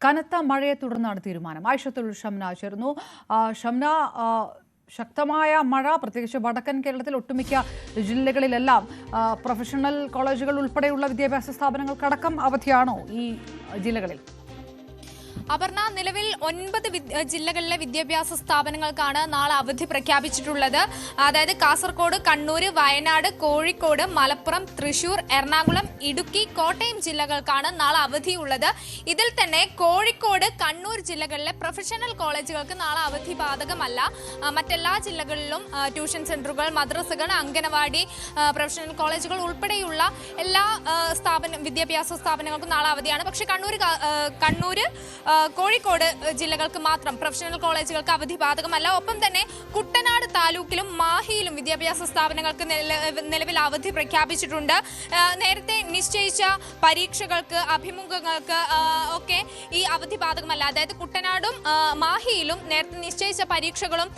കനത്ത മഴയെ തുടർന്നാണ് തീരുമാനം. ആയിഷത്തുൽ ഷംന ചേർന്നു. ഷംന, ശക്തമായ മഴ പ്രത്യേകിച്ച് വടക്കൻ കേരളത്തിൽ ഒട്ടുമിക്ക ജില്ലകളിലെല്ലാം പ്രൊഫഷണൽ കോളേജുകൾ ഉൾപ്പെടെയുള്ള വിദ്യാഭ്യാസ സ്ഥാപനങ്ങൾക്കടക്കം അവധിയാണോ ഈ ജില്ലകളിൽ? അപർണ, നിലവിൽ 9 ജില്ലകളിലെ വിദ്യാഭ്യാസ സ്ഥാപനങ്ങൾക്കാണ് നാളെ അവധി പ്രഖ്യാപിച്ചിട്ടുള്ളത്. അതായത് കാസർഗോഡ്, കണ്ണൂർ, വയനാട്, കോഴിക്കോട്, മലപ്പുറം, തൃശൂർ, എറണാകുളം, ഇടുക്കി, കോട്ടയം ജില്ലകൾക്കാണ് നാളെ അവധിയുള്ളത്. ഇതിൽ തന്നെ കോഴിക്കോട്, കണ്ണൂർ ജില്ലകളിലെ പ്രൊഫഷണൽ കോളേജുകൾക്ക് നാളെ അവധി ബാധകമല്ല. മറ്റെല്ലാ ജില്ലകളിലും ട്യൂഷൻ സെന്ററുകൾ, മദ്രസകൾ, അംഗനവാടി, പ്രൊഫഷണൽ കോളേജുകൾ ഉൾപ്പെടെയുള്ള എല്ലാ വിദ്യാഭ്യാസ സ്ഥാപനങ്ങൾക്കും നാളെ അവധിയാണ്. പക്ഷേ കണ്ണൂർ, കോഴിക്കോട് ജില്ലകൾക്ക് മാത്രം പ്രൊഫഷണൽ കോളേജുകൾക്ക് അവധി ബാധകമല്ല. ഒപ്പം തന്നെ കുട്ടനാട് താലൂക്കിലും മാഹിയിലും വിദ്യാഭ്യാസ സ്ഥാപനങ്ങൾക്ക് നിലവിൽ അവധി പ്രഖ്യാപിച്ചിട്ടുണ്ട്. നേരത്തെ നിശ്ചയിച്ച പരീക്ഷകൾക്ക്, അഭിമുഖങ്ങൾക്ക് ഒക്കെ ഈ അവധി ബാധകമല്ല. അതായത് കുട്ടനാടും മാഹിയിലും നേരത്തെ നിശ്ചയിച്ച പരീക്ഷകളും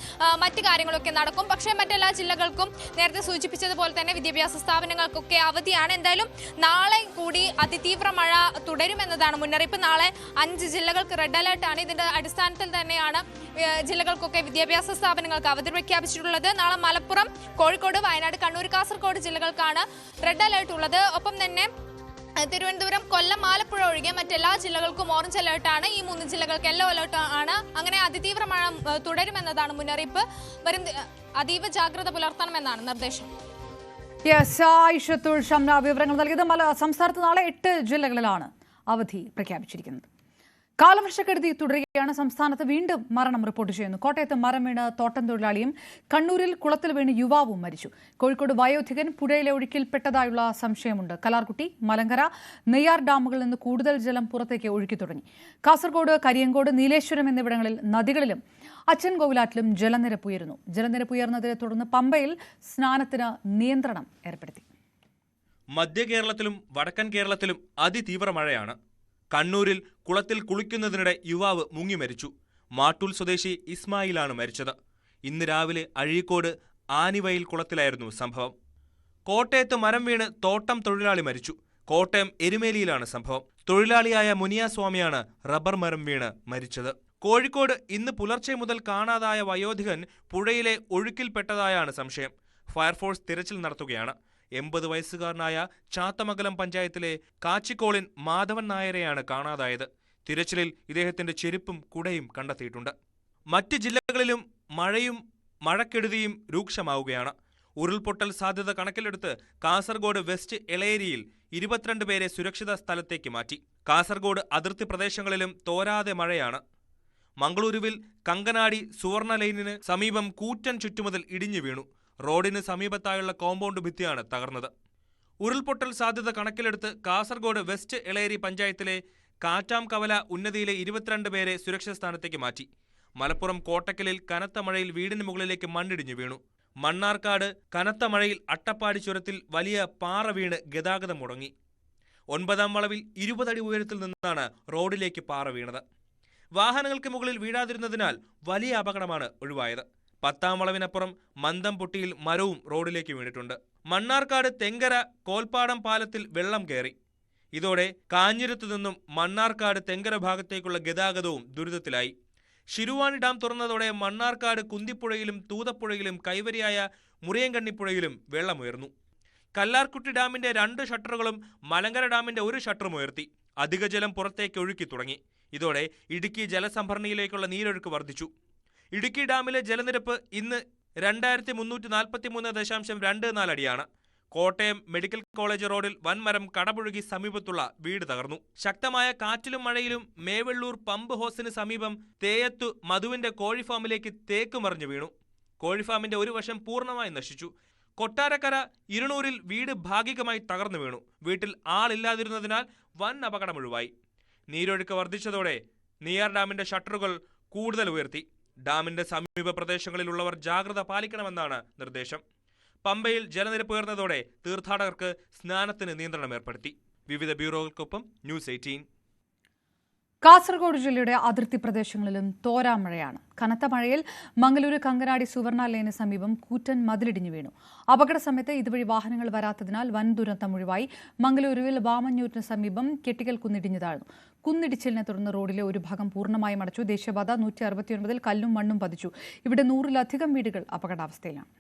മറ്റു കാര്യങ്ങളൊക്കെ നടക്കും. പക്ഷേ മറ്റെല്ലാ ജില്ലകൾക്കും നേരത്തെ സൂചിപ്പിച്ചതുപോലെ തന്നെ വിദ്യാഭ്യാസ സ്ഥാപനങ്ങൾക്കൊക്കെ അവധിയാണ്. എന്തായാലും നാളെ കൂടി അതിതീവ്ര മഴ തുടരുമെന്നതാണ് മുന്നറിയിപ്പ്. നാളെ 5 ജില്ലകൾക്ക് റെഡ് അലേർട്ടാണ്. ഇതിന്റെ അടിസ്ഥാനത്തിൽ തന്നെയാണ് ജില്ലകൾക്കൊക്കെ വിദ്യാഭ്യാസ സ്ഥാപനങ്ങൾക്ക് അവധി പ്രഖ്യാപിച്ചിട്ടുള്ളത്. നാളെ മലപ്പുറം, കോഴിക്കോട്, വയനാട്, കണ്ണൂർ, കാസർഗോഡ് ജില്ലകൾക്കാണ് റെഡ് അലേർട്ട് ഉള്ളത്. ഒപ്പം തന്നെ തിരുവനന്തപുരം, കൊല്ലം, ആലപ്പുഴ ഒഴികെ മറ്റെല്ലാ ജില്ലകൾക്കും ഓറഞ്ച് അലേർട്ടാണ്. ഈ 3 ജില്ലകൾക്ക് യെല്ലോ അലേർട്ട് ആണ്. അങ്ങനെ അതിതീവ്ര മഴ തുടരുമെന്നതാണ് മുന്നറിയിപ്പ്. അതീവ ജാഗ്രത പുലർത്തണമെന്നാണ് നിർദ്ദേശം. ആയിഷത്തുൽ ഷംന വിവരങ്ങൾ നൽകിയത്. സംസ്ഥാനത്ത് നാളെ 8 ജില്ലകളിലാണ് അവധി പ്രഖ്യാപിച്ചിരിക്കുന്നത്. കാലവർഷക്കെടുതി തുടരുകയാണ്. സംസ്ഥാനത്ത് വീണ്ടും മരണം റിപ്പോർട്ട് ചെയ്യുന്നു. കോട്ടയത്ത് മരം വീണ് തോട്ടം തൊഴിലാളിയും കണ്ണൂരിൽ കുളത്തിൽ വീണ് യുവാവും മരിച്ചു. കോഴിക്കോട് വയോധികൻ പുഴയിലെ ഒഴുക്കിൽപ്പെട്ടതായുള്ള സംശയമുണ്ട്. കലാർകുട്ടി, മലങ്കര, നെയ്യാർ ഡാമുകളിൽ നിന്ന് കൂടുതൽ ജലം പുറത്തേക്ക് ഒഴുക്കി തുടങ്ങി. കാസർഗോഡ്, കരിയങ്കോട്, നീലേശ്വരം എന്നിവിടങ്ങളിൽ നദികളിലും അച്ചൻകോവിലാറ്റിലും ജലനിരപ്പ് ഉയരുന്നു. ജലനിരപ്പ് ഉയർന്നതിനെ തുടർന്ന് പമ്പയിൽ സ്നാനത്തിന് നിയന്ത്രണം ഏർപ്പെടുത്തി. മധ്യ കേരളത്തിലും വടക്കൻ കേരളത്തിലും അതിതീവ്ര മഴയാണ്. കണ്ണൂരിൽ കുളത്തിൽ കുളിക്കുന്നതിനിടെ യുവാവ് മുങ്ങി മരിച്ചു. മാട്ടൂൽ സ്വദേശി ഇസ്മായിലാണ് മരിച്ചത്. ഇന്ന് രാവിലെ അഴീക്കോട് ആനിവയൽ കുളത്തിലായിരുന്നു സംഭവം. കോട്ടയത്ത് മരം വീണ് തോട്ടം തൊഴിലാളി മരിച്ചു. കോട്ടയം എരുമേലിയിലാണ് സംഭവം. തൊഴിലാളിയായ മുനിയാസ്വാമിയാണ് റബ്ബർ മരം വീണ് മരിച്ചത്. കോഴിക്കോട് ഇന്ന് പുലർച്ചെ മുതൽ കാണാതായ വയോധികൻ പുഴയിലെ ഒഴുക്കിൽപ്പെട്ടതായാണ് സംശയം. ഫയർഫോഴ്സ് തിരച്ചിൽ നടത്തുകയാണ്. 80 വയസ്സുകാരനായ ചാത്തമംഗലം പഞ്ചായത്തിലെ കാച്ചിക്കോളിൻ മാധവൻ നായരെയാണ് കാണാതായത്. തിരച്ചിലിൽ ഇദ്ദേഹത്തിന്റെ ചെരുപ്പും കുടയും കണ്ടെത്തിയിട്ടുണ്ട്. മറ്റ് ജില്ലകളിലും മഴക്കെടുതിയും രൂക്ഷമാവുകയാണ്. ഉരുൾപൊട്ടൽ സാധ്യത കണക്കിലെടുത്ത് കാസർഗോഡ് വെസ്റ്റ് എളേരിയിൽ 22 പേരെ സുരക്ഷിത സ്ഥലത്തേക്ക് മാറ്റി. കാസർഗോഡ് അതിർത്തി പ്രദേശങ്ങളിലും തോരാതെ മഴയാണ്. മംഗളൂരുവിൽ കങ്കനാടി സുവർണ ലൈനിന് സമീപം കൂറ്റൻ ചുറ്റുമതിൽ ഇടിഞ്ഞു വീണു. റോഡിന് സമീപത്തായുള്ള കോമ്പൗണ്ട് ഭിത്തിയാണ് തകർന്നത്. ഉരുൾപൊട്ടൽ സാധ്യത കണക്കിലെടുത്ത് കാസർഗോഡ് വെസ്റ്റ് എളേരി പഞ്ചായത്തിലെ കാറ്റാംകവല ഉന്നതിയിലെ 22 പേരെ സുരക്ഷിത സ്ഥാനത്തേക്ക് മാറ്റി. മലപ്പുറം കോട്ടക്കലിൽ കനത്ത മഴയിൽ വീടിന് മുകളിലേക്ക് മണ്ണിടിഞ്ഞു വീണു. മണ്ണാർക്കാട് കനത്ത മഴയിൽ അട്ടപ്പാടി ചുരത്തിൽ വലിയ പാറ വീണ് ഗതാഗതം മുടങ്ങി. 9ാം വളവിൽ 20 അടി ഉയരത്തിൽ നിന്നാണ് റോഡിലേക്ക് പാറ വീണത്. വാഹനങ്ങൾക്ക് മുകളിൽ വീഴാതിരുന്നതിനാൽ വലിയ അപകടമാണ് ഒഴിവായത്. 10ാം വളവിനപ്പുറം മന്ദംപൊട്ടിയിൽ മരവും റോഡിലേക്ക് വീണിട്ടുണ്ട്. മണ്ണാർക്കാട് തെങ്കര കോൽപ്പാടം പാലത്തിൽ വെള്ളം കയറി. ഇതോടെ കാഞ്ഞിരത്തു നിന്നും മണ്ണാർക്കാട് തെങ്കര ഭാഗത്തേക്കുള്ള ഗതാഗതവും ദുരിതത്തിലായി. ശിരുവാണി ഡാം തുറന്നതോടെ മണ്ണാർക്കാട് കുന്തിപ്പുഴയിലും തൂതപ്പുഴയിലും കൈവരിയായ മുറിയങ്കണ്ണിപ്പുഴയിലും വെള്ളമുയർന്നു. കല്ലാർകുട്ടി ഡാമിന്റെ 2 ഷട്ടറുകളും മലങ്കര ഡാമിന്റെ 1 ഷട്ടറും ഉയർത്തി. അധിക ജലം പുറത്തേക്ക് ഒഴുക്കി തുടങ്ങി. ഇതോടെ ഇടുക്കി ജലസംഭരണിയിലേക്കുള്ള നീരൊഴുക്ക് വർദ്ധിച്ചു. ഇടുക്കി ഡാമിലെ ജലനിരപ്പ് ഇന്ന് 2343.24 അടിയാണ്. കോട്ടയം മെഡിക്കൽ കോളേജ് റോഡിൽ വൻമരം കടപുഴകി സമീപത്തുള്ള വീട് തകർന്നു. ശക്തമായ കാറ്റിലും മഴയിലും മേവെള്ളൂർ പമ്പ് ഹോസിന് സമീപം തേയത്തു മധുവിന്റെ കോഴിഫാമിലേക്ക് തേക്ക് മറിഞ്ഞു വീണു. കോഴിഫാമിന്റെ ഒരു വശം പൂർണ്ണമായി നശിച്ചു. കൊട്ടാരക്കര ഇരുണൂരിൽ വീട് ഭാഗികമായി തകർന്നു വീണു. വീട്ടിൽ ആളില്ലാതിരുന്നതിനാൽ വൻ അപകടമൊഴിവായി. നീരൊഴുക്ക് വർദ്ധിച്ചതോടെ നെയ്യാർ ഡാമിന്റെ ഷട്ടറുകൾ കൂടുതൽ ഉയർത്തി. ഡാമിന്റെ സമീപ പ്രദേശങ്ങളിലുള്ളവർ ജാഗ്രത പാലിക്കണമെന്നാണ് നിർദ്ദേശം. പമ്പയിൽ ജലനിരപ്പ് ഉയർന്നതോടെ തീർത്ഥാടകർക്ക് സ്നാനത്തിന് നിയന്ത്രണം ഏർപ്പെടുത്തി. വിവിധ ബ്യൂറോകൾക്കൊപ്പം ന്യൂസ് 18. കാസർഗോഡ് ജില്ലയുടെ അതിർത്തി പ്രദേശങ്ങളിലും തോരാമഴയാണ്. കനത്ത മഴയിൽ മംഗലൂരു കങ്കനാടി സുവർണ ലൈന് സമീപം കൂറ്റൻ മതിലിടിഞ്ഞു വീണു. അപകട സമയത്ത് ഇതുവഴി വാഹനങ്ങൾ വരാത്തതിനാൽ വൻ ദുരന്തം ഒഴിവായി. മംഗലൂരുവിൽ വാമഞ്ഞൂരിന് സമീപം കെട്ടിക്കൽ കുന്നിടിഞ്ഞു താഴ്ന്നു. കുന്നിടിച്ചിലിനെ തുടർന്ന് റോഡിലെ ഒരു ഭാഗം പൂർണ്ണമായും അടച്ചു. ദേശീയപാത 169 കല്ലും മണ്ണും പതിച്ചു. ഇവിടെ 100-ലധികം വീടുകൾ അപകടാവസ്ഥയിലാണ്.